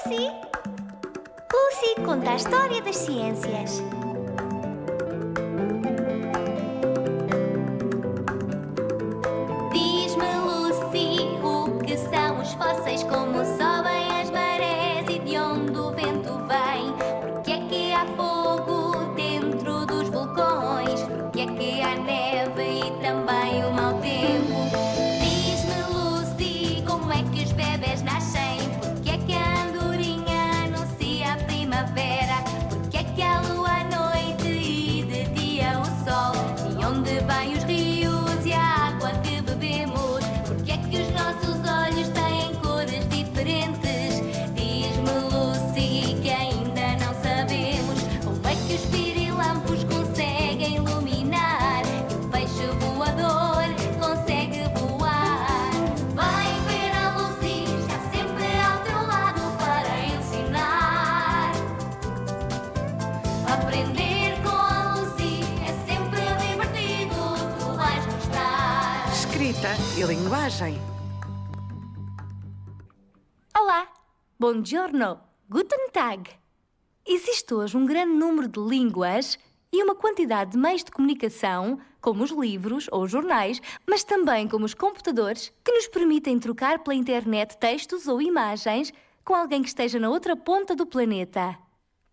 Lucy! Lucy conta a história das ciências. Diz-me, Lucy, o que são os fósseis, como sobem as marés e de onde o vento vem? Porque é que há fogo dentro dos vulcões? Porque é que há neve e também o mau tempo? Diz-me, Lucy, como é que os bebés nascem? Porque é que a andorinha anuncia a primavera? Porque é que há lua à noite e de dia o sol? De onde vêm os rios e a água que bebemos? Porque é que os nossos olhos têm cores diferentes? Diz-me, Lucy, que ainda não sabemos como é que os pirilampos conseguem iluminar e o peixe voador consegue voar. Vai ver a Lucy, está sempre ao teu lado para ensinar. Aprender com a Lucy é sempre divertido, tu vais gostar. Escrita e linguagem. Olá, buongiorno, guten Tag. Existe hoje um grande número de línguas e uma quantidade de meios de comunicação, como os livros ou os jornais, mas também como os computadores, que nos permitem trocar pela internet textos ou imagens com alguém que esteja na outra ponta do planeta.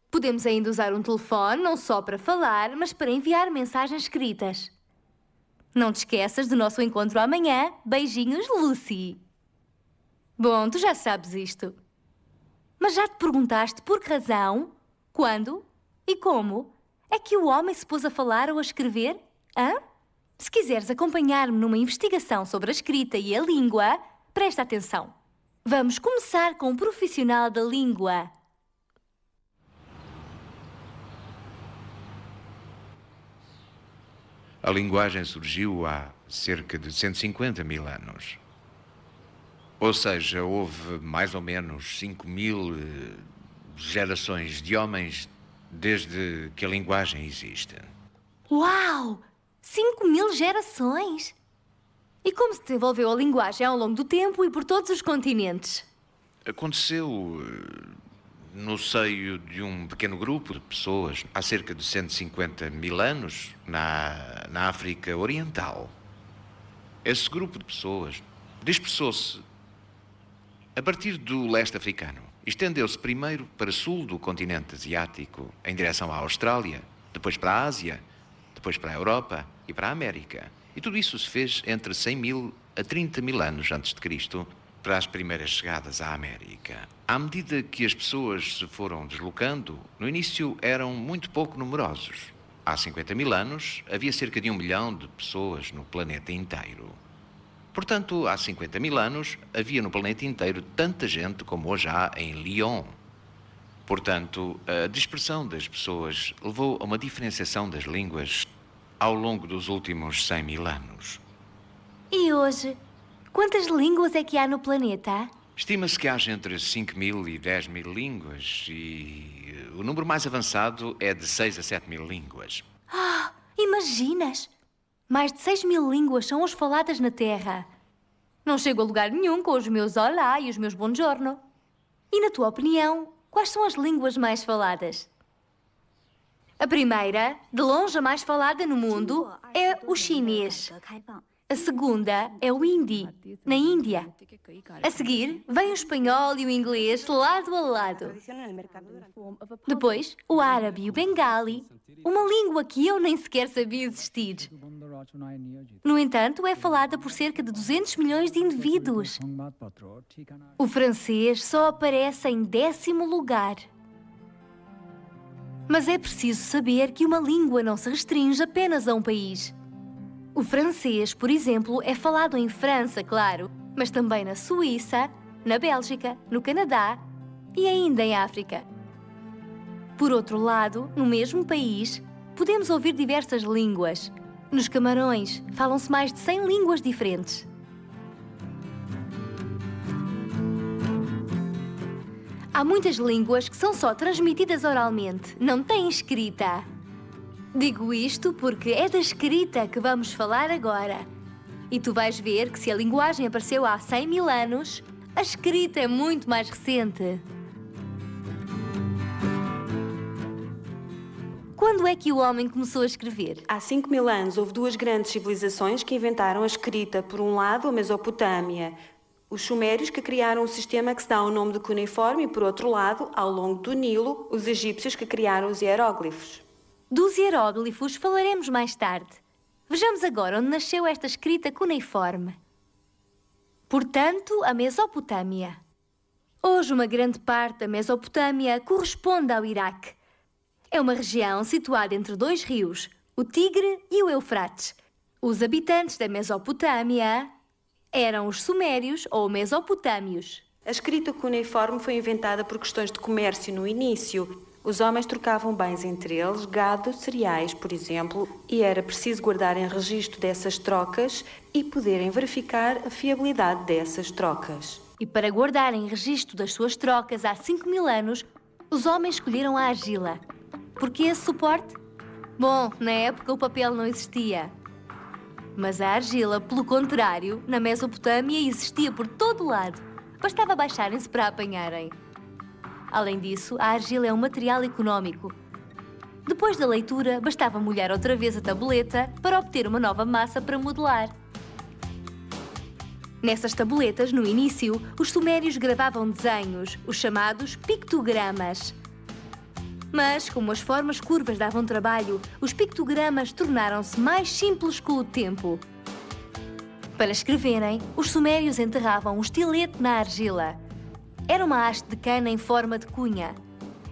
Podemos ainda usar um telefone não só para falar, mas para enviar mensagens escritas. Não te esqueças do nosso encontro amanhã. Beijinhos, Lucy. Bom, tu já sabes isto. Mas já te perguntaste por que razão, quando e como é que o homem se pôs a falar ou a escrever? Hã? Se quiseres acompanhar-me numa investigação sobre a escrita e a língua, presta atenção. Vamos começar com um profissional da língua. A linguagem surgiu há cerca de 150 mil anos. Ou seja, houve mais ou menos 5.000 gerações de homens desde que a linguagem existe. Uau! 5.000 gerações! E como se desenvolveu a linguagem ao longo do tempo e por todos os continentes? Aconteceu no seio de um pequeno grupo de pessoas há cerca de 150 mil anos na África Oriental. Esse grupo de pessoas dispersou-se a partir do leste africano. Estendeu-se primeiro para sul do continente asiático, em direção à Austrália, depois para a Ásia, depois para a Europa e para a América. E tudo isso se fez entre 100 mil a 30 mil anos antes de Cristo, para as primeiras chegadas à América. À medida que as pessoas se foram deslocando, no início eram muito pouco numerosos. Há 50 mil anos havia cerca de 1 milhão de pessoas no planeta inteiro. Portanto, há 50 mil anos havia no planeta inteiro tanta gente como hoje há em Lyon. Portanto, a dispersão das pessoas levou a uma diferenciação das línguas ao longo dos últimos 100 mil anos. E hoje, quantas línguas é que há no planeta? Estima-se que haja entre 5.000 e 10.000 línguas e o número mais avançado é de 6 a 7.000 línguas. Ah, imaginas? Mais de 6.000 línguas são hoje faladas na Terra. Não chego a lugar nenhum com os meus olá e os meus buongiorno. E na tua opinião, quais são as línguas mais faladas? A primeira, de longe a mais falada no mundo, é o chinês. A segunda é o hindi, na Índia. A seguir, vem o espanhol e o inglês lado a lado. Depois, o árabe e o bengali, uma língua que eu nem sequer sabia existir. No entanto, é falada por cerca de 200 milhões de indivíduos. O francês só aparece em 10º lugar. Mas é preciso saber que uma língua não se restringe apenas a um país. O francês, por exemplo, é falado em França, claro, mas também na Suíça, na Bélgica, no Canadá e ainda em África. Por outro lado, no mesmo país, podemos ouvir diversas línguas. Nos Camarões, falam-se mais de 100 línguas diferentes. Há muitas línguas que são só transmitidas oralmente, não têm escrita. Digo isto porque é da escrita que vamos falar agora. E tu vais ver que se a linguagem apareceu há 100 mil anos, a escrita é muito mais recente. Quando é que o homem começou a escrever? Há 5.000 anos houve duas grandes civilizações que inventaram a escrita. Por um lado, a Mesopotâmia. Os sumérios, que criaram um sistema que se dá o nome de cuneiforme, e por outro lado, ao longo do Nilo, os egípcios, que criaram os hieróglifos. Dos hieróglifos falaremos mais tarde. Vejamos agora onde nasceu esta escrita cuneiforme. Portanto, a Mesopotâmia. Hoje, uma grande parte da Mesopotâmia corresponde ao Iraque. É uma região situada entre dois rios, o Tigre e o Eufrates. Os habitantes da Mesopotâmia eram os sumérios ou mesopotâmios. A escrita cuneiforme foi inventada por questões de comércio no início. Os homens trocavam bens entre eles, gado, cereais, por exemplo, e era preciso guardarem registro dessas trocas e poderem verificar a fiabilidade dessas trocas. E para guardarem registro das suas trocas há 5.000 anos, os homens escolheram a argila. Por que esse suporte? Bom, na época o papel não existia. Mas a argila, pelo contrário, na Mesopotâmia existia por todo lado. Bastava baixarem-se para a apanharem. Além disso, a argila é um material económico. Depois da leitura, bastava molhar outra vez a tabuleta para obter uma nova massa para modelar. Nessas tabuletas, no início, os sumérios gravavam desenhos, os chamados pictogramas. Mas, como as formas curvas davam trabalho, os pictogramas tornaram-se mais simples com o tempo. Para escreverem, os sumérios enterravam um estilete na argila. Era uma haste de cana em forma de cunha.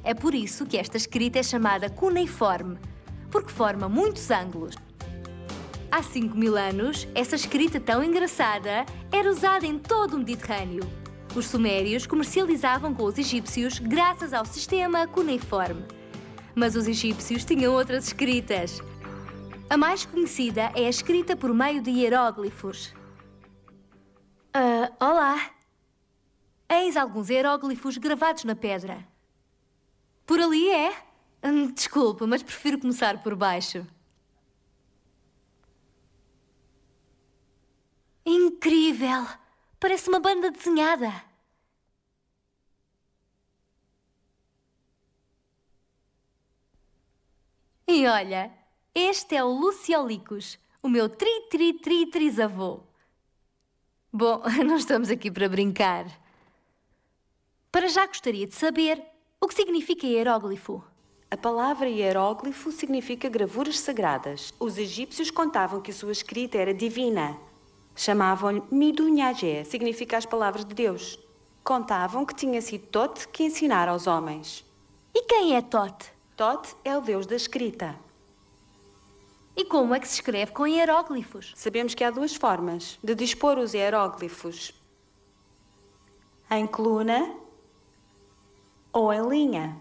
É por isso que esta escrita é chamada cuneiforme, porque forma muitos ângulos. Há 5.000 anos, essa escrita tão engraçada era usada em todo o Mediterrâneo. Os sumérios comercializavam com os egípcios graças ao sistema cuneiforme. Mas os egípcios tinham outras escritas. A mais conhecida é a escrita por meio de hieróglifos. Olá! Eis alguns hieróglifos gravados na pedra. Por ali é? Desculpe, mas prefiro começar por baixo. Incrível! Parece uma banda desenhada. E olha, este é o Luciolicus, o meu tri-tri-tri-trisavô. Bom, não estamos aqui para brincar. Para já gostaria de saber o que significa hieróglifo. A palavra hieróglifo significa gravuras sagradas. Os egípcios contavam que a sua escrita era divina. Chamavam-lhe Midunhagé, significa as palavras de Deus. Contavam que tinha sido Tote que ensinara aos homens. E quem é Tote? Tote é o deus da escrita. E como é que se escreve com hieróglifos? Sabemos que há duas formas de dispor os hieróglifos: em coluna ou em linha.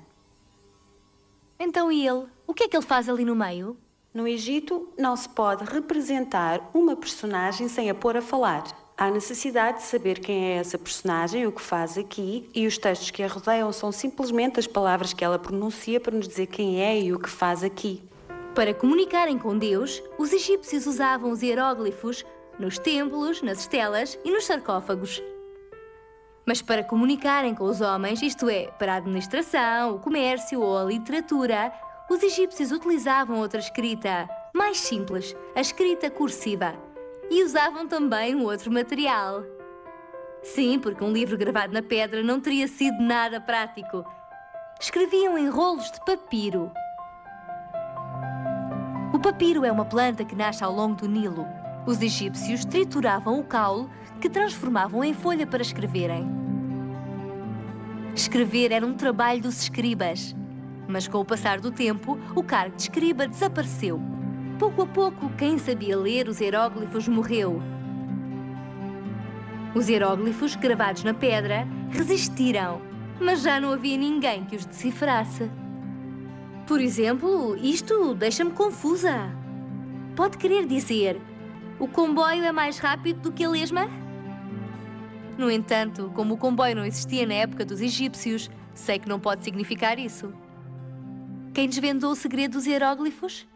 Então e ele? O que é que ele faz ali no meio? No Egito, não se pode representar uma personagem sem a pôr a falar. Há necessidade de saber quem é essa personagem, o que faz aqui, e os textos que a rodeiam são simplesmente as palavras que ela pronuncia para nos dizer quem é e o que faz aqui. Para comunicarem com Deus, os egípcios usavam os hieróglifos nos templos, nas estelas e nos sarcófagos. Mas para comunicarem com os homens, isto é, para a administração, o comércio ou a literatura, os egípcios utilizavam outra escrita, mais simples, a escrita cursiva. E usavam também um outro material. Sim, porque um livro gravado na pedra não teria sido nada prático. Escreviam em rolos de papiro. O papiro é uma planta que nasce ao longo do Nilo. Os egípcios trituravam o caule, que transformavam em folha para escreverem. Escrever era um trabalho dos escribas. Mas com o passar do tempo, o cargo de escriba desapareceu. Pouco a pouco, quem sabia ler os hieróglifos morreu. Os hieróglifos, gravados na pedra, resistiram, mas já não havia ninguém que os decifrasse. Por exemplo, isto deixa-me confusa. Pode querer dizer: o comboio é mais rápido do que a lesma? No entanto, como o comboio não existia na época dos egípcios, sei que não pode significar isso. Quem desvendou o segredo dos hieróglifos?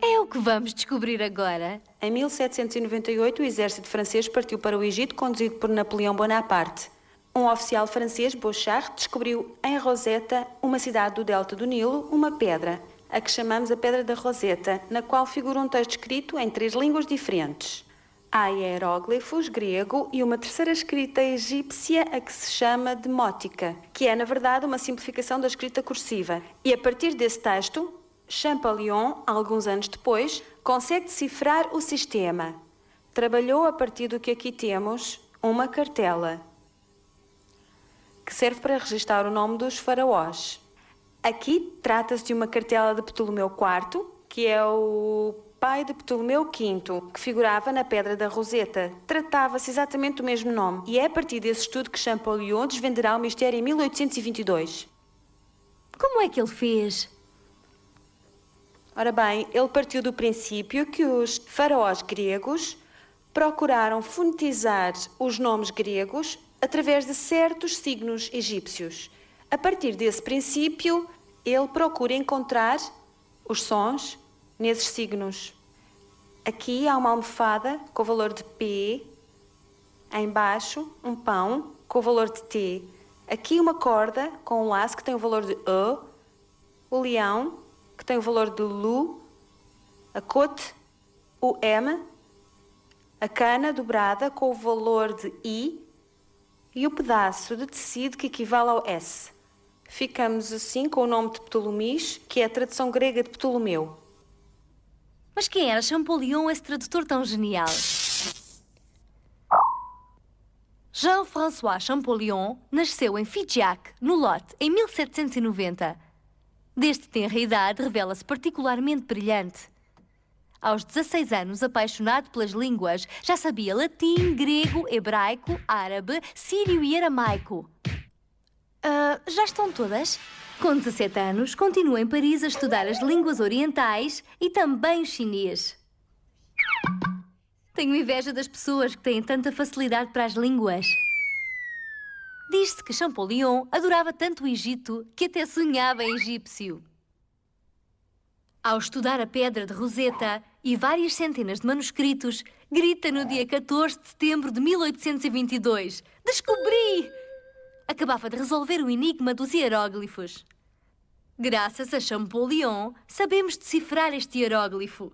É o que vamos descobrir agora. Em 1798, o exército francês partiu para o Egito, conduzido por Napoleão Bonaparte. Um oficial francês, Bochart, descobriu em Rosetta, uma cidade do delta do Nilo, uma pedra. a que chamamos a Pedra da Roseta, na qual figura um texto escrito em 3 línguas diferentes. Há hieróglifos, grego, e uma terceira escrita egípcia, a que se chama demótica, que é, na verdade, uma simplificação da escrita cursiva. E a partir desse texto, Champollion, alguns anos depois, consegue decifrar o sistema. Trabalhou a partir do que aqui temos, uma cartela, que serve para registar o nome dos faraós. Aqui trata-se de uma cartela de Ptolomeu IV, que é o pai de Ptolomeu V, que figurava na Pedra da Roseta. Tratava-se exatamente do mesmo nome, e é a partir desse estudo que Champollion desvendará o mistério em 1822. Como é que ele fez? Ora bem, ele partiu do princípio que os faraós gregos procuraram fonetizar os nomes gregos através de certos signos egípcios. A partir desse princípio, ele procura encontrar os sons nesses signos. Aqui há uma almofada com o valor de P, em baixo um pão com o valor de T. Aqui uma corda com um laço que tem o valor de E, o leão que tem o valor de LU, a cote, o M, a cana dobrada com o valor de I e o pedaço de tecido que equivale ao S. Ficamos assim com o nome de Ptolomis, que é a tradução grega de Ptolomeu. Mas quem era Champollion, esse tradutor tão genial? Jean-François Champollion nasceu em Figeac, no Lot, em 1790. Desde tenra idade, revela-se particularmente brilhante. Aos 16 anos, apaixonado pelas línguas, já sabia latim, grego, hebraico, árabe, sírio e aramaico. Já estão todas? Com 17 anos, continua em Paris a estudar as línguas orientais e também o chinês. Tenho inveja das pessoas que têm tanta facilidade para as línguas. Diz-se que Champollion adorava tanto o Egito que até sonhava em egípcio. Ao estudar a Pedra de Roseta e várias centenas de manuscritos, grita no dia 14 de setembro de 1822: "Descobri!" Acabava de resolver o enigma dos hieróglifos. Graças a Champollion, sabemos decifrar este hieróglifo.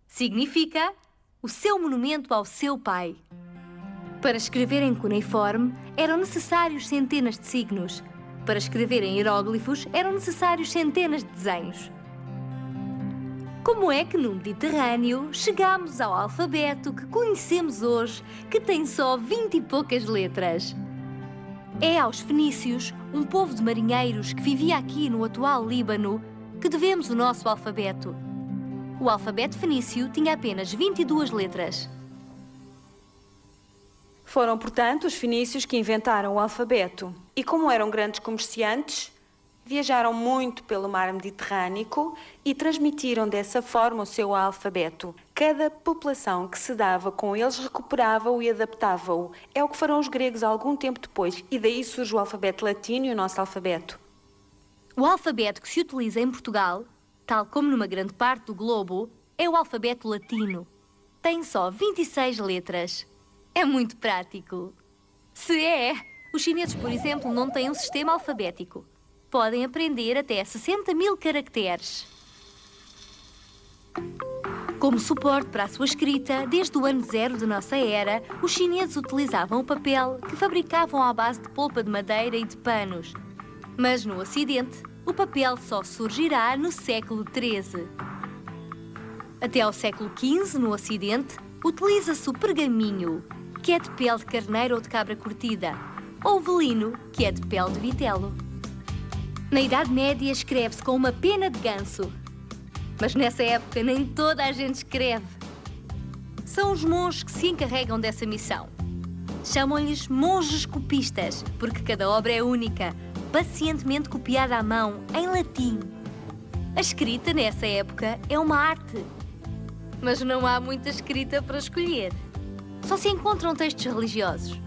Significa o seu monumento ao seu pai. Para escrever em cuneiforme, eram necessários centenas de signos. Para escrever em hieróglifos, eram necessários centenas de desenhos. Como é que no Mediterrâneo chegamos ao alfabeto que conhecemos hoje, que tem só 20 e poucas letras? É aos fenícios, um povo de marinheiros que vivia aqui no atual Líbano, que devemos o nosso alfabeto. O alfabeto fenício tinha apenas 22 letras. Foram, portanto, os fenícios que inventaram o alfabeto. E como eram grandes comerciantes, viajaram muito pelo mar Mediterrâneo e transmitiram dessa forma o seu alfabeto. Cada população que se dava com eles recuperava-o e adaptava-o. É o que farão os gregos algum tempo depois, e daí surge o alfabeto latino e o nosso alfabeto. O alfabeto que se utiliza em Portugal, tal como numa grande parte do globo, é o alfabeto latino. Tem só 26 letras. É muito prático. Se é! Os chineses, por exemplo, não têm um sistema alfabético. Podem aprender até 60.000 caracteres. Como suporte para a sua escrita, desde o ano 0 da nossa era, os chineses utilizavam o papel que fabricavam à base de polpa de madeira e de panos. Mas no Ocidente, o papel só surgirá no século XIII. Até ao século XV, no Ocidente, utiliza-se o pergaminho, que é de pele de carneiro ou de cabra curtida, ou o velino, que é de pele de vitelo. Na Idade Média, escreve-se com uma pena de ganso. Mas nessa época nem toda a gente escreve. São os monges que se encarregam dessa missão. Chamam-lhes monges copistas, porque cada obra é única, pacientemente copiada à mão, em latim. A escrita, nessa época, é uma arte. Mas não há muita escrita para escolher. Só se encontram textos religiosos.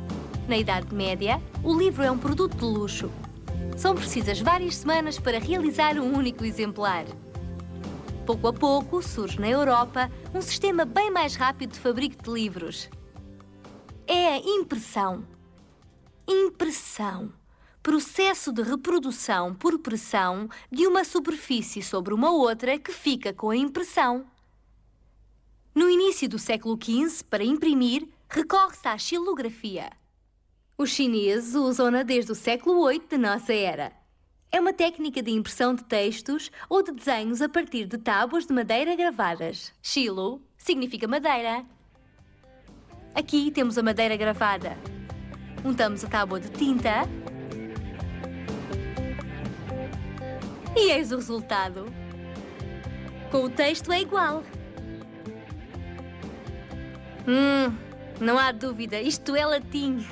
Na Idade Média, o livro é um produto de luxo. São precisas várias semanas para realizar um único exemplar. Pouco a pouco, surge na Europa um sistema bem mais rápido de fabrico de livros. É a impressão. Impressão. processo de reprodução por pressão de uma superfície sobre uma outra que fica com a impressão. No início do século XV, para imprimir, recorre-se à xilografia. Os chineses usam-na desde o século VIII de nossa era. É uma técnica de impressão de textos ou de desenhos a partir de tábuas de madeira gravadas. Xilo significa madeira. Aqui temos a madeira gravada. Untamos a tábua de tinta e eis o resultado. Com o texto é igual. Não há dúvida, isto é latim.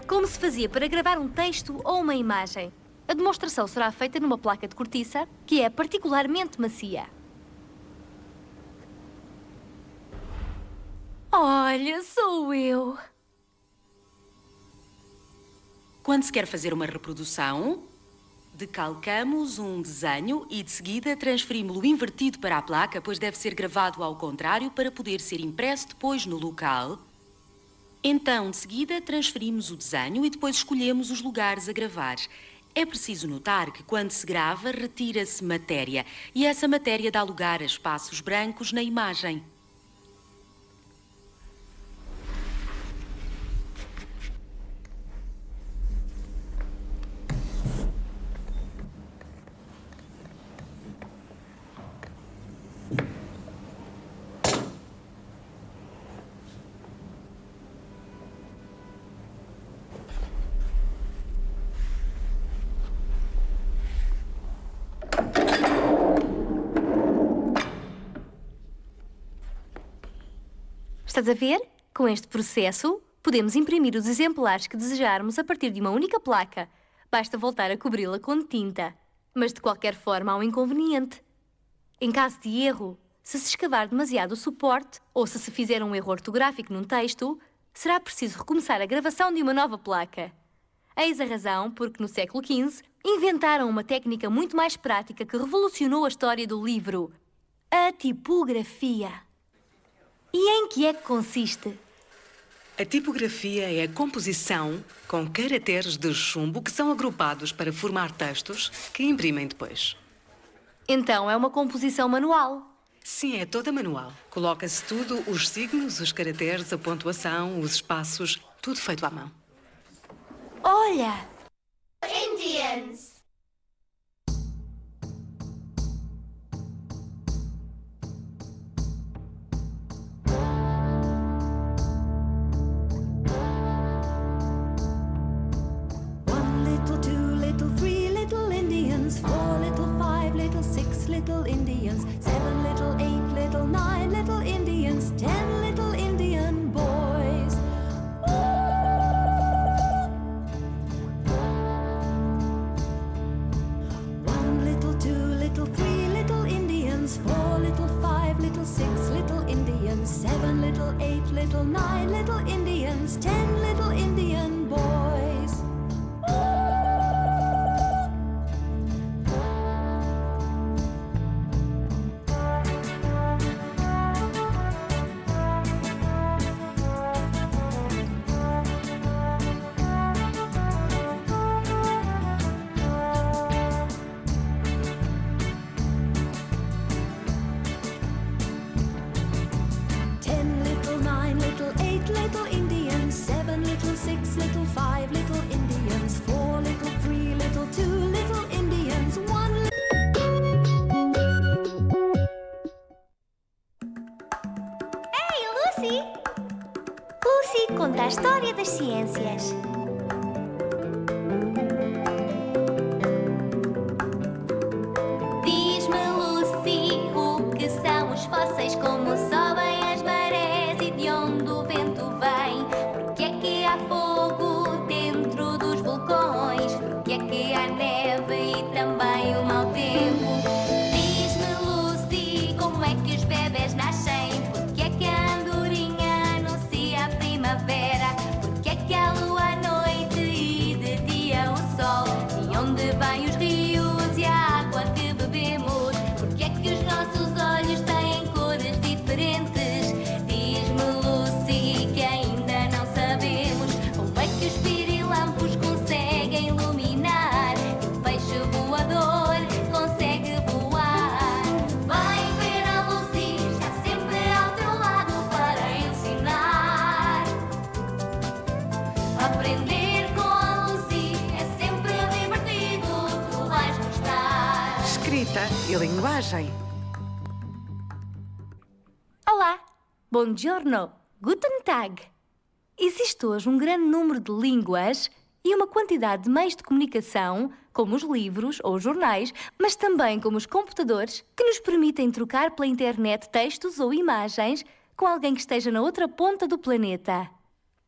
Como se fazia para gravar um texto ou uma imagem? A demonstração será feita numa placa de cortiça que é particularmente macia. Olha, sou eu. Quando se quer fazer uma reprodução, decalcamos um desenho e de seguida transferimos-lo invertido para a placa, pois deve ser gravado ao contrário para poder ser impresso depois no local. Então, de seguida, transferimos o desenho e depois escolhemos os lugares a gravar. É preciso notar que quando se grava, retira-se matéria e essa matéria dá lugar a espaços brancos na imagem. Estás a ver? Com este processo, podemos imprimir os exemplares que desejarmos a partir de uma única placa. Basta voltar a cobri-la com tinta. Mas, de qualquer forma, há um inconveniente. Em caso de erro, se se escavar demasiado o suporte ou se se fizer um erro ortográfico num texto, será preciso recomeçar a gravação de uma nova placa. Eis a razão porque, no século XV, inventaram uma técnica muito mais prática que revolucionou a história do livro: a tipografia. E em que é que consiste? A tipografia é a composição com caracteres de chumbo que são agrupados para formar textos que imprimem depois. Então é uma composição manual. Sim, é toda manual. Coloca-se tudo, os signos, os caracteres, a pontuação, os espaços, tudo feito à mão. Olha! Indians! Little Indians, 7 little, 8 little, 9 little Indians, 10 little Indian boys. One little, 2 little, 3 little Indians, 4 little, 5 little, 6 little Indians, 7 little, 8 little, 9 little Indians, 10 little Indian boys. Lucy conta a história das ciências. Diz-me, Lucy, o que são os fósseis, como sobem as marés e de onde o vento vem? Porque é que há fogo dentro dos vulcões? Porque é que há neve e também o mau tempo? Diz-me, Lucy, como é que os bebés nascem? Porque é que a andorinha anuncia a primavera? Porque é que há lua à noite e de dia o sol? E onde vêm os rios e a água que bebemos? Porque é que os nossos olhos têm cores diferentes? Diz-me, Lucy, que ainda não sabemos como é que os pirilampos conseguem escrita e linguagem. Olá, buongiorno, guten Tag. Existe hoje um grande número de línguas e uma quantidade de meios de comunicação, como os livros ou os jornais, mas também como os computadores, que nos permitem trocar pela internet textos ou imagens com alguém que esteja na outra ponta do planeta.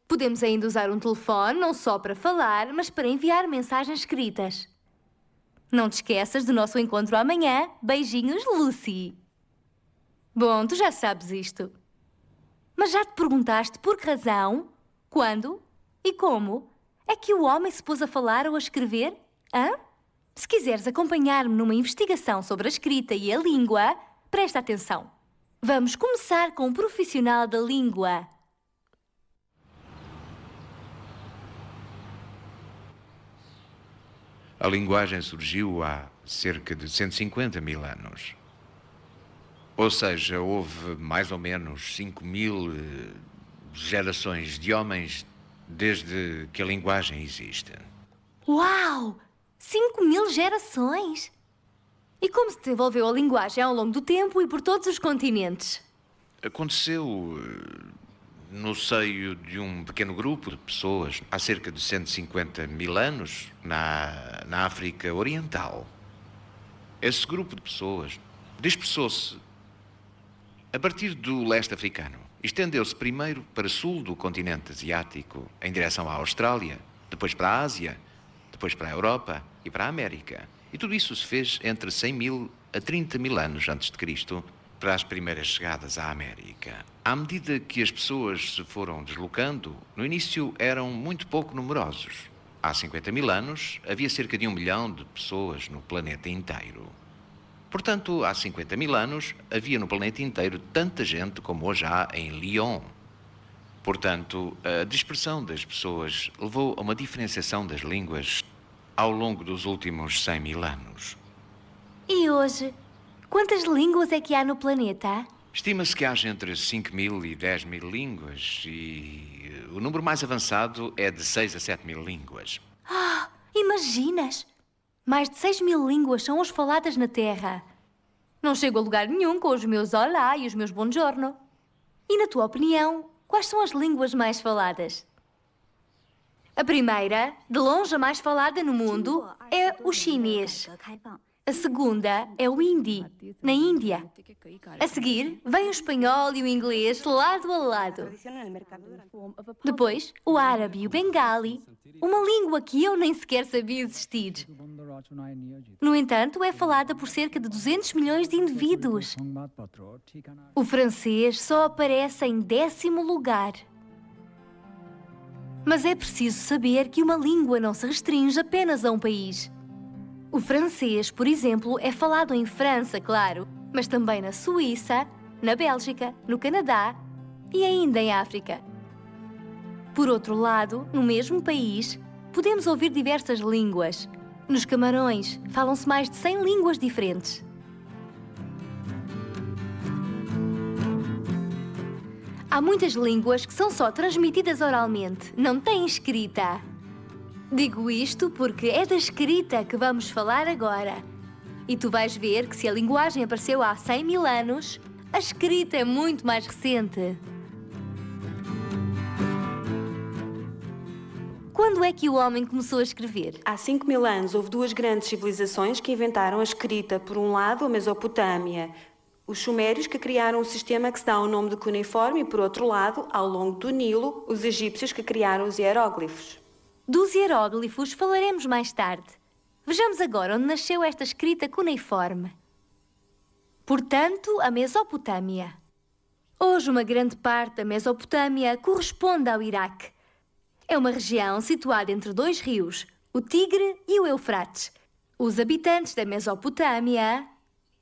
Podemos ainda usar um telefone não só para falar, mas para enviar mensagens escritas. Não te esqueças do nosso encontro amanhã. Beijinhos, Lucy. Bom, tu já sabes isto. Mas já te perguntaste por que razão, quando e como é que o homem se pôs a falar ou a escrever? Hã? Se quiseres acompanhar-me numa investigação sobre a escrita e a língua, presta atenção. Vamos começar com um profissional da língua. A linguagem surgiu há cerca de 150 mil anos. Ou seja, houve mais ou menos 5.000 gerações de homens desde que a linguagem existe. Uau! 5.000 gerações! E como se desenvolveu a linguagem ao longo do tempo e por todos os continentes? Aconteceu no seio de um pequeno grupo de pessoas, há cerca de 150 mil anos, na África Oriental. Esse grupo de pessoas dispersou-se a partir do leste africano. Estendeu-se primeiro para sul do continente asiático, em direção à Austrália, depois para a Ásia, depois para a Europa e para a América. E tudo isso se fez entre 100 mil a 30 mil anos antes de Cristo, para as primeiras chegadas à América. À medida que as pessoas se foram deslocando, no início eram muito pouco numerosos. Há 50 mil anos havia cerca de 1 milhão de pessoas no planeta inteiro. Portanto, há 50 mil anos havia no planeta inteiro tanta gente como hoje há em Lyon. Portanto, a dispersão das pessoas levou a uma diferenciação das línguas ao longo dos últimos 100 mil anos. E hoje, quantas línguas é que há no planeta? Estima-se que haja entre 5 mil e 10 mil línguas e o número mais avançado é de 6 a 7 mil línguas. Imaginas? Mais de 6.000 línguas são hoje faladas na Terra. Não chego a lugar nenhum com os meus olá e os meus buongiorno. E na tua opinião, quais são as línguas mais faladas? A primeira, de longe a mais falada no mundo, é o chinês. A segunda é o hindi, na Índia. A seguir, vem o espanhol e o inglês lado a lado. Depois, o árabe e o bengali, uma língua que eu nem sequer sabia existir. No entanto, é falada por cerca de 200 milhões de indivíduos. O francês só aparece em 10º lugar. Mas é preciso saber que uma língua não se restringe apenas a um país. O francês, por exemplo, é falado em França, claro, mas também na Suíça, na Bélgica, no Canadá e ainda em África. Por outro lado, no mesmo país, podemos ouvir diversas línguas. Nos Camarões, falam-se mais de 100 línguas diferentes. Há muitas línguas que são só transmitidas oralmente, não têm escrita. Digo isto porque é da escrita que vamos falar agora. E tu vais ver que se a linguagem apareceu há 100 mil anos, a escrita é muito mais recente. Quando é que o homem começou a escrever? Há 5.000 anos houve duas grandes civilizações que inventaram a escrita. Por um lado, a Mesopotâmia. Os sumérios que criaram o sistema que se dá o nome de cuneiforme e, por outro lado, ao longo do Nilo, os egípcios que criaram os hieróglifos. Dos hieróglifos falaremos mais tarde. Vejamos agora onde nasceu esta escrita cuneiforme. Portanto, a Mesopotâmia. Hoje, uma grande parte da Mesopotâmia corresponde ao Iraque. É uma região situada entre dois rios, o Tigre e o Eufrates. Os habitantes da Mesopotâmia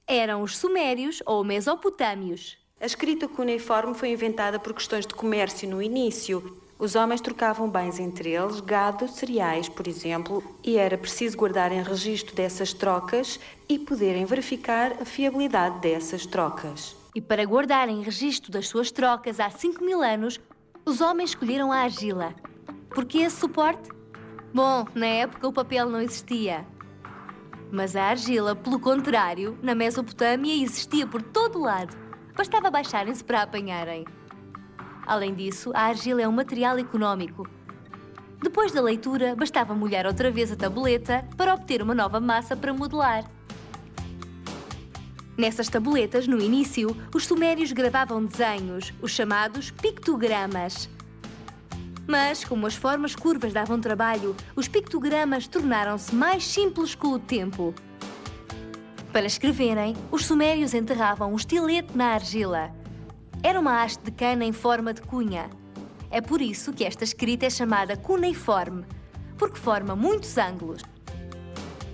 eram os sumérios ou mesopotâmios. A escrita cuneiforme foi inventada por questões de comércio no início. Os homens trocavam bens entre eles, gado, cereais, por exemplo, e era preciso guardarem registro dessas trocas e poderem verificar a fiabilidade dessas trocas. E para guardarem registro das suas trocas há 5.000 anos, os homens escolheram a argila. Por que esse suporte? Bom, na época o papel não existia. Mas a argila, pelo contrário, na Mesopotâmia existia por todo lado. Bastava baixarem-se para a apanharem. Além disso, a argila é um material económico. Depois da leitura, bastava molhar outra vez a tabuleta para obter uma nova massa para modelar. Nessas tabuletas, no início, os sumérios gravavam desenhos, os chamados pictogramas. Mas, como as formas curvas davam trabalho, os pictogramas tornaram-se mais simples com o tempo. Para escreverem, os sumérios enterravam um estilete na argila. Era uma haste de cana em forma de cunha. É por isso que esta escrita é chamada cuneiforme, porque forma muitos ângulos.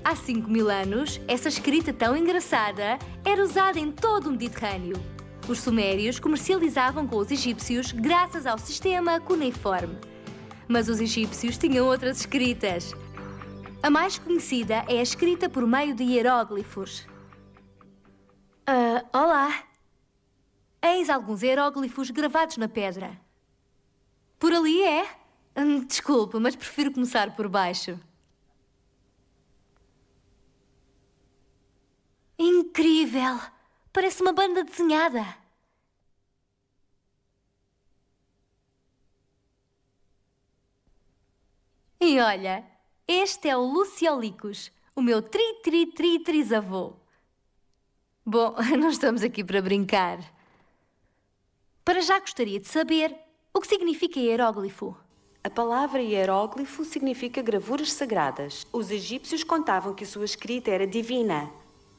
Há 5.000 anos, essa escrita tão engraçada era usada em todo o Mediterrâneo. Os sumérios comercializavam com os egípcios graças ao sistema cuneiforme. Mas os egípcios tinham outras escritas. A mais conhecida é a escrita por meio de hieróglifos. Olá! Eis alguns hieróglifos gravados na pedra. Por ali é? Desculpe, mas prefiro começar por baixo. Incrível! Parece uma banda desenhada. E olha, este é o Luciolicus, o meu tri-tri-tri-trisavô. Bom, não estamos aqui para brincar. Para já gostaria de saber o que significa hieróglifo. A palavra hieróglifo significa gravuras sagradas. Os egípcios contavam que a sua escrita era divina.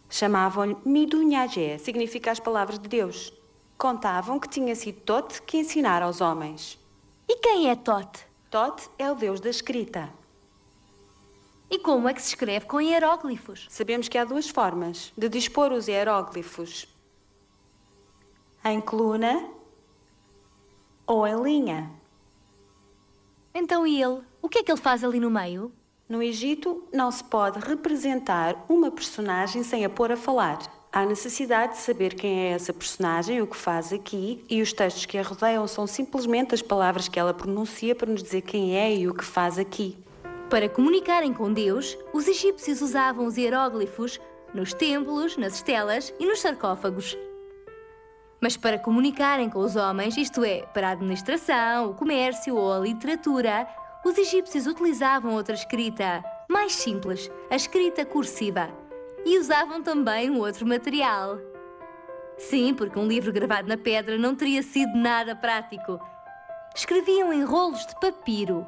Chamavam-lhe Midunhagé, significa as palavras de Deus. Contavam que tinha sido Tote que ensinara aos homens. E quem é Tote? Tote é o deus da escrita. E como é que se escreve com hieróglifos? Sabemos que há duas formas de dispor os hieróglifos: em coluna ou em linha. Então e ele? O que é que ele faz ali no meio? No Egito, não se pode representar uma personagem sem a pôr a falar. Há necessidade de saber quem é essa personagem, o que faz aqui, e os textos que a rodeiam são simplesmente as palavras que ela pronuncia para nos dizer quem é e o que faz aqui. Para comunicarem com Deus, os egípcios usavam os hieróglifos nos templos, nas estelas e nos sarcófagos. Mas para comunicarem com os homens, isto é, para a administração, o comércio ou a literatura, os egípcios utilizavam outra escrita, mais simples, a escrita cursiva. E usavam também um outro material. Sim, porque um livro gravado na pedra não teria sido nada prático. Escreviam em rolos de papiro.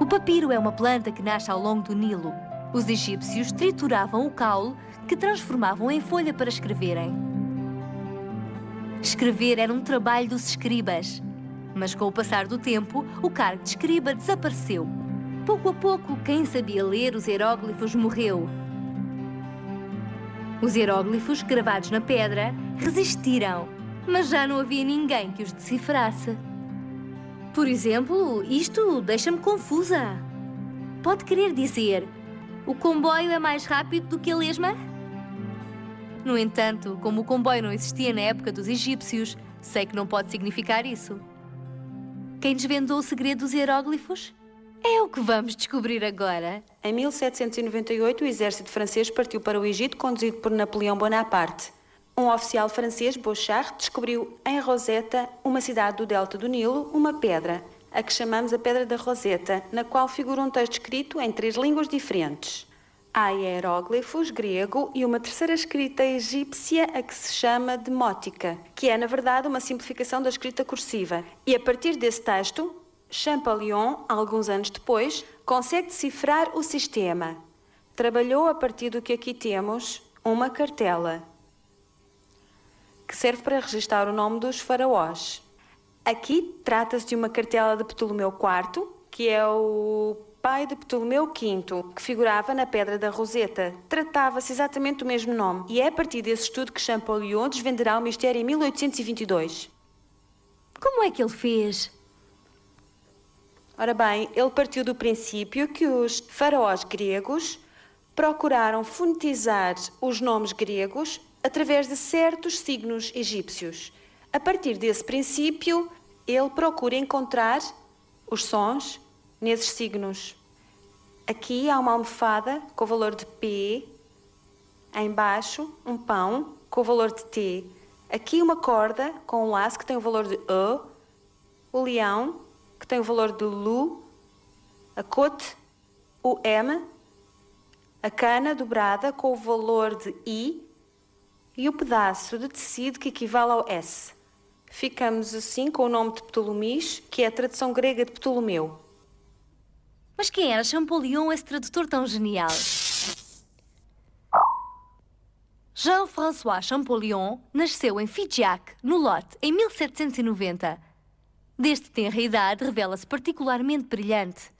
O papiro é uma planta que nasce ao longo do Nilo. Os egípcios trituravam o caule, que transformavam em folha para escreverem. Escrever era um trabalho dos escribas. Mas com o passar do tempo, o cargo de escriba desapareceu. Pouco a pouco, quem sabia ler os hieróglifos morreu. Os hieróglifos, gravados na pedra, resistiram, mas já não havia ninguém que os decifrasse. Por exemplo, isto deixa-me confusa. Pode querer dizer: o comboio é mais rápido do que a lesma? No entanto, como o comboio não existia na época dos egípcios, sei que não pode significar isso. Quem desvendou o segredo dos hieróglifos? É o que vamos descobrir agora. Em 1798, o exército francês partiu para o Egito, conduzido por Napoleão Bonaparte. Um oficial francês, Bochart, descobriu em Rosetta, uma cidade do delta do Nilo, uma pedra, a que chamamos a Pedra da Roseta, na qual figura um texto escrito em 3 línguas diferentes. Há hieróglifos grego e uma terceira escrita egípcia, a que se chama demótica, que é, na verdade, uma simplificação da escrita cursiva. E a partir desse texto, Champollion, alguns anos depois, consegue decifrar o sistema. Trabalhou a partir do que aqui temos, uma cartela, que serve para registar o nome dos faraós. Aqui trata-se de uma cartela de Ptolomeu IV, que é o pai de Ptolomeu V, que figurava na Pedra da Roseta. Tratava-se exatamente do mesmo nome, e é a partir desse estudo que Champollion desvendará o mistério em 1822. Como é que ele fez? Ora bem, ele partiu do princípio que os faraós gregos procuraram fonetizar os nomes gregos através de certos signos egípcios. A partir desse princípio, ele procura encontrar os sons nesses signos. Aqui há uma almofada com o valor de P. Em baixo, um pão com o valor de T. Aqui uma corda com um laço que tem o valor de E. O leão, que tem o valor de LU. A cote, o M. A cana dobrada com o valor de I. E o pedaço de tecido que equivale ao S. Ficamos assim com o nome de Ptolomis, que é a tradução grega de Ptolomeu. Mas quem era Champollion, esse tradutor tão genial? Jean-François Champollion nasceu em Figeac, no Lot, em 1790. Desde tenra idade, revela-se particularmente brilhante.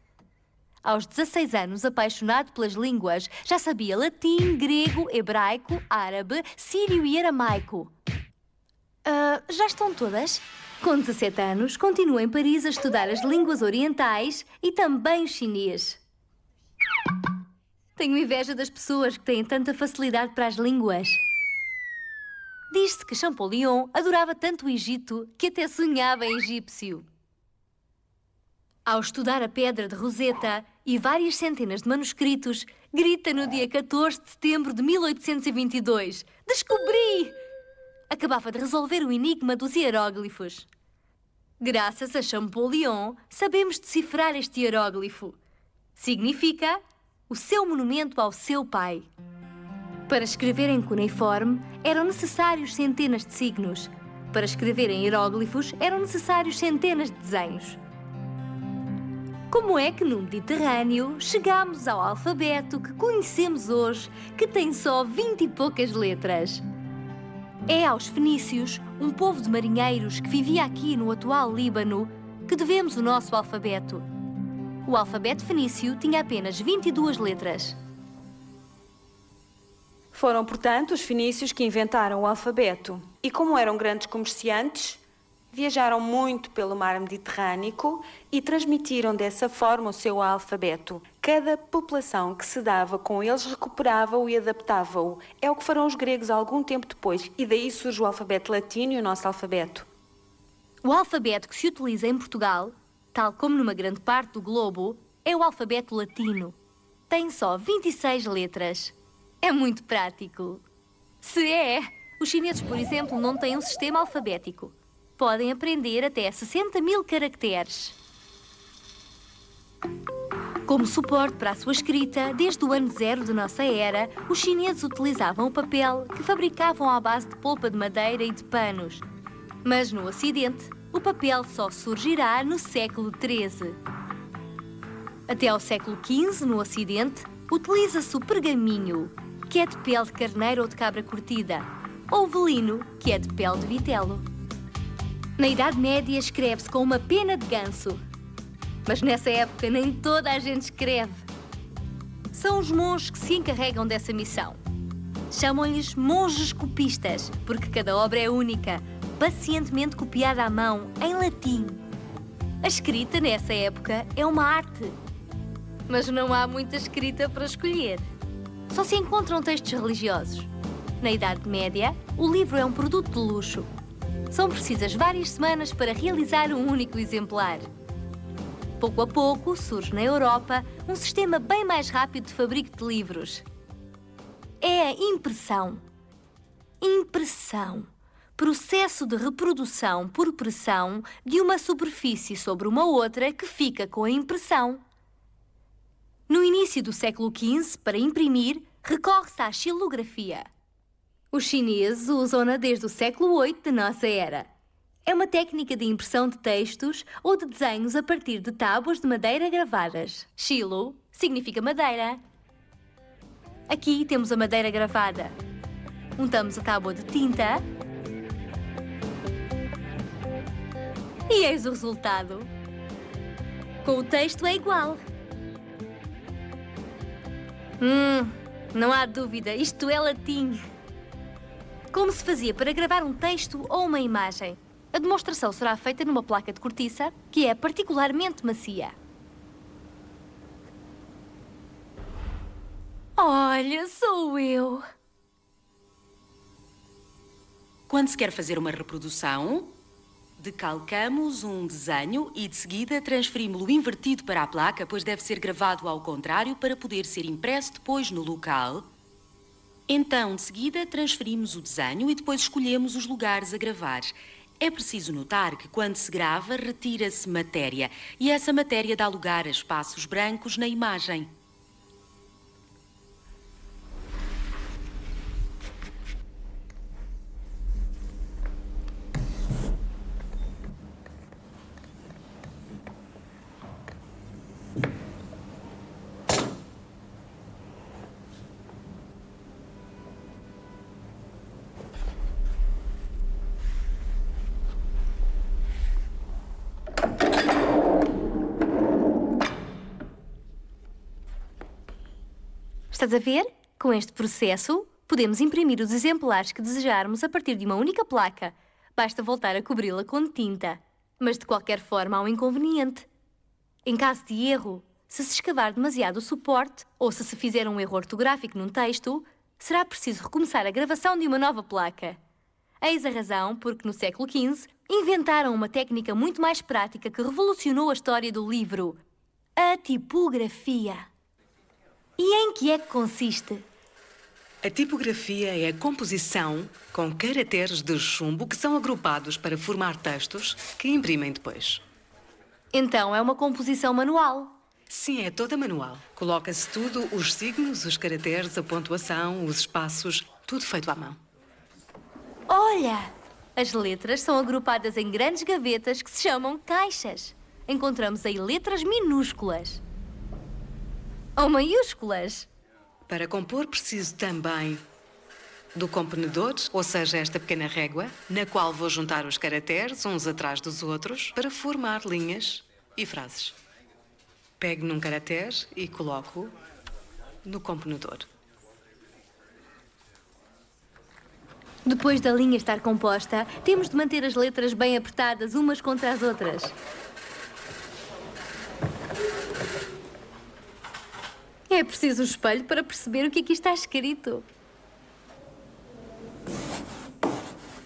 Aos 16 anos, apaixonado pelas línguas, já sabia latim, grego, hebraico, árabe, sírio e aramaico. Já estão todas? Com 17 anos, continua em Paris a estudar as línguas orientais e também o chinês. Tenho inveja das pessoas que têm tanta facilidade para as línguas. Diz-se que Champollion adorava tanto o Egito que até sonhava em egípcio. Ao estudar a Pedra de Roseta e várias centenas de manuscritos, grita no dia 14 de setembro de 1822: Descobri! Acabava de resolver o enigma dos hieróglifos. Graças a Champollion, sabemos decifrar este hieróglifo. Significa o seu monumento ao seu pai. Para escrever em cuneiforme, eram necessários centenas de signos. Para escrever em hieróglifos, eram necessários centenas de desenhos. Como é que no Mediterrâneo chegamos ao alfabeto que conhecemos hoje, que tem só 20 e poucas letras? É aos fenícios, um povo de marinheiros que vivia aqui no atual Líbano, que devemos o nosso alfabeto. O alfabeto fenício tinha apenas 22 letras. Foram, portanto, os fenícios que inventaram o alfabeto. E como eram grandes comerciantes, viajaram muito pelo mar Mediterrâneo e transmitiram dessa forma o seu alfabeto. Cada população que se dava com eles recuperava-o e adaptava-o. É o que farão os gregos algum tempo depois, e daí surge o alfabeto latino e o nosso alfabeto. O alfabeto que se utiliza em Portugal, tal como numa grande parte do globo, é o alfabeto latino. Tem só 26 letras. É muito prático. Se é, os chineses, por exemplo, não têm um sistema alfabético. Podem aprender até 60.000 caracteres. Como suporte para a sua escrita, desde o ano zero da nossa era, os chineses utilizavam o papel que fabricavam à base de polpa de madeira e de panos. Mas no Ocidente, o papel só surgirá no século XIII. Até ao século XV, no Ocidente, utiliza-se o pergaminho, que é de pele de carneiro ou de cabra curtida, ou o velino, que é de pele de vitelo. Na Idade Média, escreve-se com uma pena de ganso. Mas nessa época nem toda a gente escreve. São os monges que se encarregam dessa missão. Chamam-lhes monges copistas, porque cada obra é única, pacientemente copiada à mão, em latim. A escrita, nessa época, é uma arte. Mas não há muita escrita para escolher. Só se encontram textos religiosos. Na Idade Média, o livro é um produto de luxo. São precisas várias semanas para realizar um único exemplar. Pouco a pouco, surge na Europa um sistema bem mais rápido de fabrico de livros. É a impressão. Impressão. Processo de reprodução por pressão de uma superfície sobre uma outra que fica com a impressão. No início do século XV, para imprimir, recorre-se à xilografia. Os chineses usam-na desde o século VIII de nossa era. É uma técnica de impressão de textos ou de desenhos a partir de tábuas de madeira gravadas. Xilo significa madeira. Aqui temos a madeira gravada. Untamos a tábua de tinta. E eis o resultado. Com o texto é igual. Não há dúvida, isto é latim. Como se fazia para gravar um texto ou uma imagem? A demonstração será feita numa placa de cortiça, que é particularmente macia. Olha, sou eu. Quando se quer fazer uma reprodução, Decalcamos um desenho e, de seguida, transferimos-lo invertido para a placa, pois deve ser gravado ao contrário para poder ser impresso depois no local. Então, de seguida, transferimos o desenho e depois escolhemos os lugares a gravar. É preciso notar que, quando se grava, retira-se matéria e essa matéria dá lugar a espaços brancos na imagem. Estás a ver? Com este processo, podemos imprimir os exemplares que desejarmos a partir de uma única placa. Basta voltar a cobri-la com tinta. Mas, de qualquer forma, há um inconveniente. Em caso de erro, se escavar demasiado o suporte ou se fizer um erro ortográfico num texto, será preciso recomeçar a gravação de uma nova placa. Eis a razão porque, no século XV, inventaram uma técnica muito mais prática que revolucionou a história do livro: a tipografia. E em que é que consiste? A tipografia é a composição com caracteres de chumbo que são agrupados para formar textos que imprimem depois. Então é uma composição manual. Sim, é toda manual. Coloca-se tudo, os signos, os caracteres, a pontuação, os espaços, tudo feito à mão. Olha! As letras são agrupadas em grandes gavetas que se chamam caixas. Encontramos aí letras minúsculas. Ou maiúsculas. Para compor preciso também do componedor, ou seja, esta pequena régua, na qual vou juntar os caracteres uns atrás dos outros para formar linhas e frases. Pego num caractere e coloco no componedor. Depois da linha estar composta, temos de manter as letras bem apertadas umas contra as outras. É preciso um espelho para perceber o que aqui está escrito.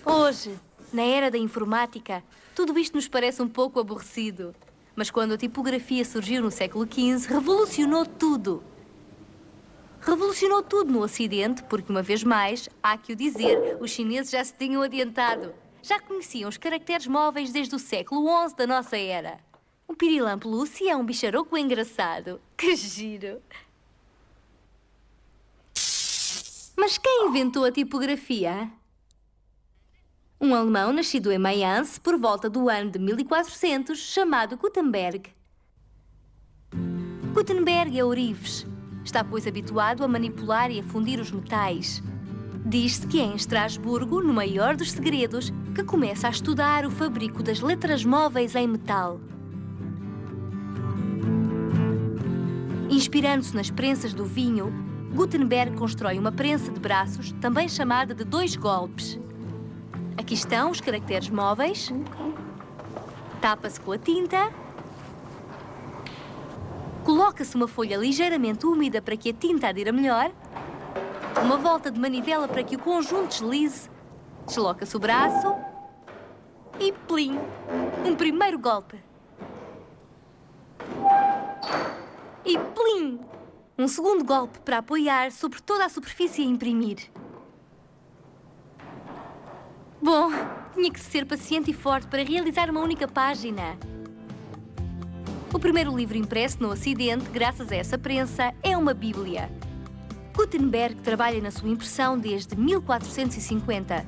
Hoje, na era da informática, tudo isto nos parece um pouco aborrecido. Mas quando a tipografia surgiu no século XV, revolucionou tudo. Revolucionou tudo no Ocidente, porque, uma vez mais, há que o dizer, os chineses já se tinham adiantado. Já conheciam os caracteres móveis desde o século XI da nossa era. O pirilampo Lucy é um bicharoco engraçado. Que giro! Mas quem inventou a tipografia? Um alemão nascido em Mayence por volta do ano de 1400, chamado Gutenberg. Gutenberg é ourives. Está, pois, habituado a manipular e a fundir os metais. Diz-se que é em Estrasburgo, no maior dos segredos, que começa a estudar o fabrico das letras móveis em metal. Inspirando-se nas prensas do vinho, Gutenberg constrói uma prensa de braços, também chamada de 2 golpes. Aqui estão os caracteres móveis. Tapa-se com a tinta. Coloca-se uma folha ligeiramente úmida para que a tinta adira melhor. Uma volta de manivela para que o conjunto deslize. Desloca-se o braço. E plim! Um primeiro golpe. E plim! Um segundo golpe para apoiar sobre toda a superfície a imprimir. Bom, tinha que ser paciente e forte para realizar uma única página. O primeiro livro impresso no Ocidente, graças a essa prensa, é uma Bíblia. Gutenberg trabalha na sua impressão desde 1450.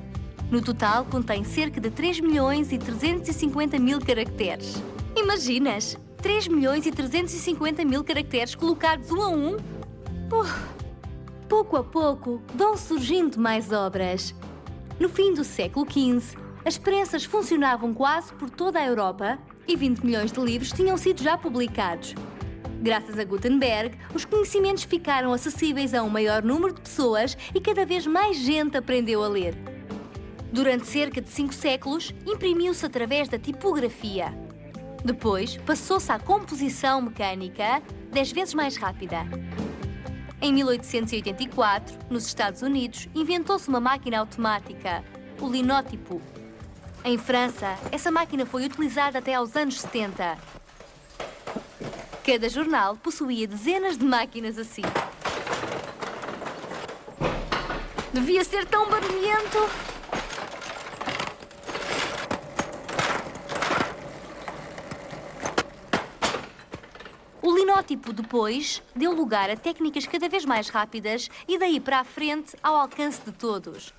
No total, contém cerca de 3.350.000 caracteres. Imaginas? 3.350.000 caracteres colocados um a um? Pouco a pouco, vão surgindo mais obras. No fim do século XV, as prensas funcionavam quase por toda a Europa e 20 milhões de livros tinham sido já publicados. Graças a Gutenberg, os conhecimentos ficaram acessíveis a um maior número de pessoas e cada vez mais gente aprendeu a ler. Durante cerca de 5 séculos, imprimiu-se através da tipografia. Depois, passou-se à composição mecânica, 10 vezes mais rápida. Em 1884, nos Estados Unidos, inventou-se uma máquina automática, o linótipo. Em França, essa máquina foi utilizada até aos anos 70. Cada jornal possuía dezenas de máquinas assim. Devia ser tão barulhento. O linótipo depois deu lugar a técnicas cada vez mais rápidas e daí para a frente ao alcance de todos.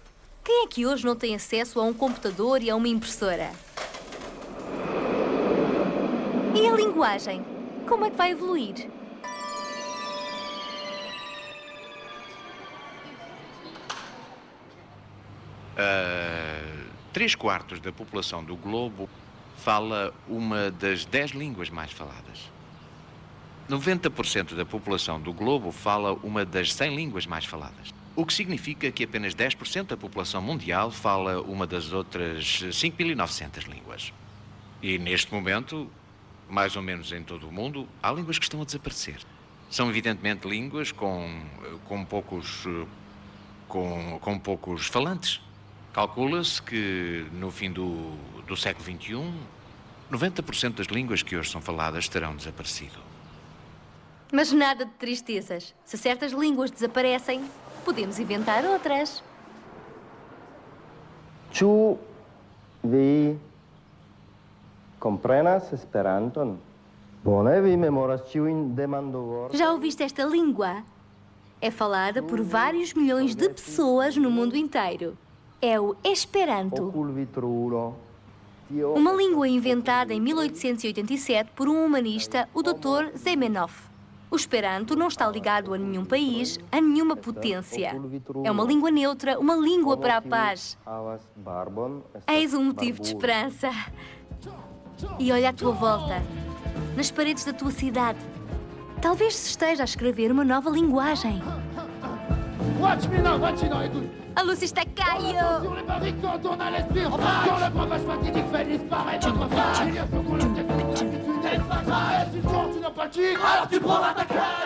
Quem é que hoje não tem acesso a um computador e a uma impressora? E a linguagem? Como é que vai evoluir? Três quartos da população do globo fala uma das 10 línguas mais faladas. 90% da população do globo fala uma das 100 línguas mais faladas. O que significa que apenas 10% da população mundial fala uma das outras 5.900 línguas. E neste momento, mais ou menos em todo o mundo, há línguas que estão a desaparecer. São evidentemente línguas com poucos falantes. Calcula-se que no fim do século XXI, 90% das línguas que hoje são faladas terão desaparecido. Mas nada de tristezas. Se certas línguas desaparecem, podemos inventar outras. Ĉu vi komprenas Esperanton? Bone, vi memoras ĉiujn demandovortojn. Já ouviste esta língua? É falada por vários milhões de pessoas no mundo inteiro. É o Esperanto. Okulvitrulo. Uma língua inventada em 1887 por um humanista, o Dr. Zamenhof. O Esperanto não está ligado a nenhum país, a nenhuma potência. É uma língua neutra, uma língua para a paz. Eis um motivo de esperança. E olha à tua volta, nas paredes da tua cidade. Talvez se esteja a escrever uma nova linguagem. A luz está caindo! Sur les barricades, on a l'esprit. Quand le breuvage fatidique fait disparaître notre phare. Il y a ce qu'on a peut-être pas l'habitude. Tu n'as pas le tigre, alors tu prendras ta cage.